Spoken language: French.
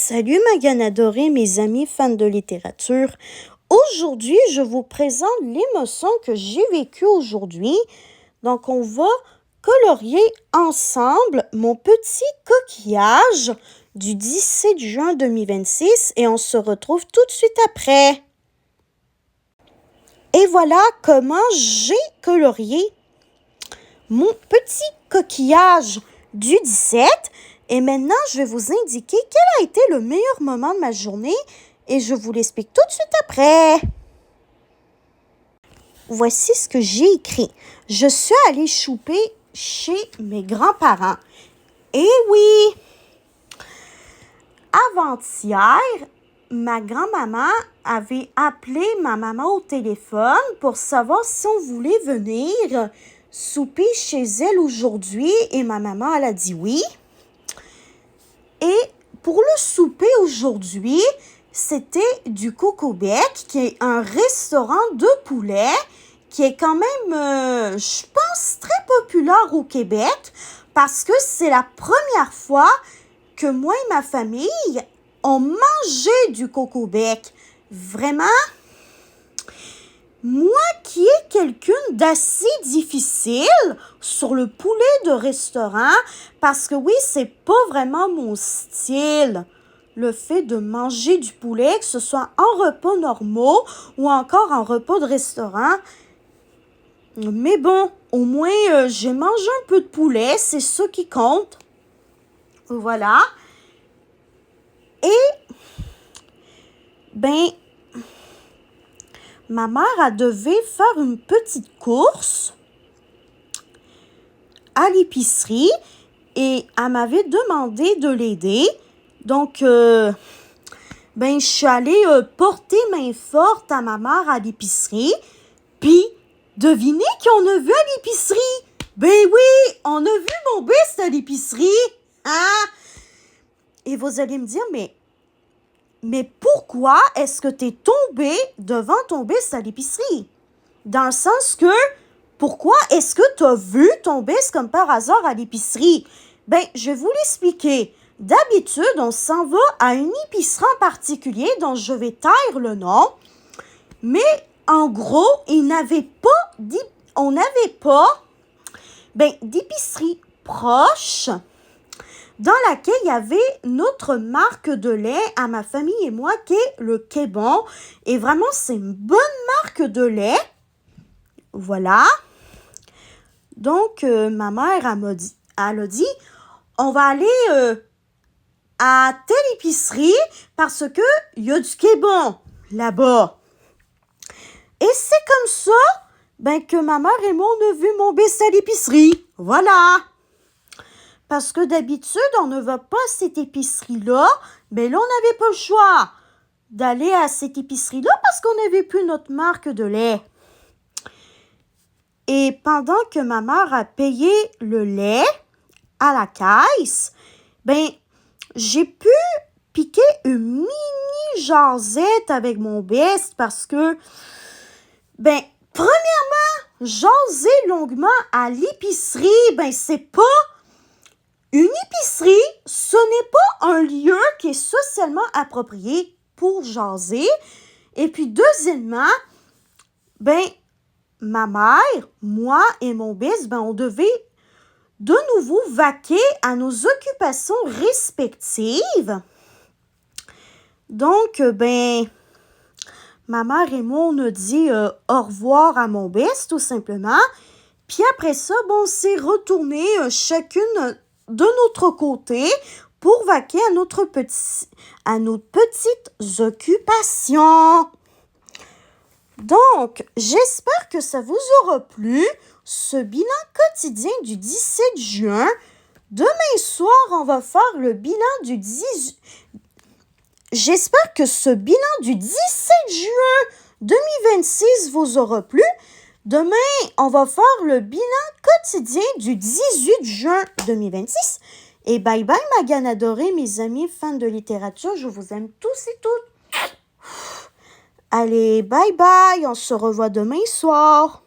Salut Magane adorée, mes amis fans de littérature. Aujourd'hui, je vous présente l'émotion que j'ai vécue aujourd'hui. Donc, on va colorier ensemble mon petit coquillage du 17 juin 2026 et on se retrouve tout de suite après. Et voilà comment j'ai colorié mon petit coquillage du 17. Et maintenant, je vais vous indiquer quel a été le meilleur moment de ma journée et je vous l'explique tout de suite après. Voici ce que j'ai écrit. Je suis allée chouper chez mes grands-parents. Et oui! Avant-hier, ma grand-maman avait appelé ma maman au téléphone pour savoir si on voulait venir souper chez elle aujourd'hui et ma maman, elle a dit oui. Et pour le souper aujourd'hui, c'était du Coco Bec, qui est un restaurant de poulet qui est quand même, je pense, très populaire au Québec parce que c'est la première fois que moi et ma famille ont mangé du Coco Bec. Vraiment, moi qui est quelqu'un d'assez difficile sur le poulet de restaurant, parce que oui, c'est pas vraiment mon style, le fait de manger du poulet, que ce soit en repas normaux ou encore en repas de restaurant. Mais bon, au moins, j'ai mangé un peu de poulet, c'est ça qui compte. Voilà. Et, ma mère, elle devait faire une petite course à l'épicerie et elle m'avait demandé de l'aider. Donc, je suis allée porter main forte à ma mère à l'épicerie. Puis, devinez qui on a vu à l'épicerie? Ben oui, on a vu mon best à l'épicerie. Hein? Et vous allez me dire, mais pourquoi est-ce que tu es tombé devant ton best à l'épicerie? Dans le sens que, pourquoi est-ce que tu as vu ton best comme par hasard à l'épicerie? Je vais vous l'expliquer. D'habitude, on s'en va à une épicerie en particulier dont je vais taire le nom. Mais en gros, on n'avait pas d'épicerie proche dans laquelle il y avait notre marque de lait à ma famille et moi qui est le Québon. Et vraiment, c'est une bonne marque de lait. Voilà. Donc, ma mère, elle a dit, on va aller à telle épicerie parce que il y a du Québon là-bas. Et c'est comme ça que ma mère et moi, on a vu mon best à l'épicerie. Voilà. Parce que d'habitude, on ne va pas à cette épicerie-là. Là, on n'avait pas le choix d'aller à cette épicerie-là parce qu'on n'avait plus notre marque de lait. Et pendant que ma mère a payé le lait à la caisse, j'ai pu piquer une mini jasette avec mon best parce que, premièrement, jaser longuement à l'épicerie, c'est pas une épicerie, ce n'est pas un lieu qui est socialement approprié pour jaser. Et puis, deuxièmement, ma mère, moi et mon best, on devait de nouveau vaquer à nos occupations respectives. Donc, ma mère et moi, on a dit au revoir à mon best, tout simplement. Puis après ça, on s'est retourné chacune de notre côté pour vaquer à nos petites occupations. Donc, j'espère que ça vous aura plu, ce bilan quotidien du 17 juin. Demain soir, on va faire le bilan du 10... J'espère que ce bilan du 17 juin 2026 vous aura plu. Demain, on va faire le bilan quotidien du 18 juin 2026. Et bye bye, Magane adorée, mes amis fans de littérature. Je vous aime tous et toutes. Allez, bye bye, on se revoit demain soir.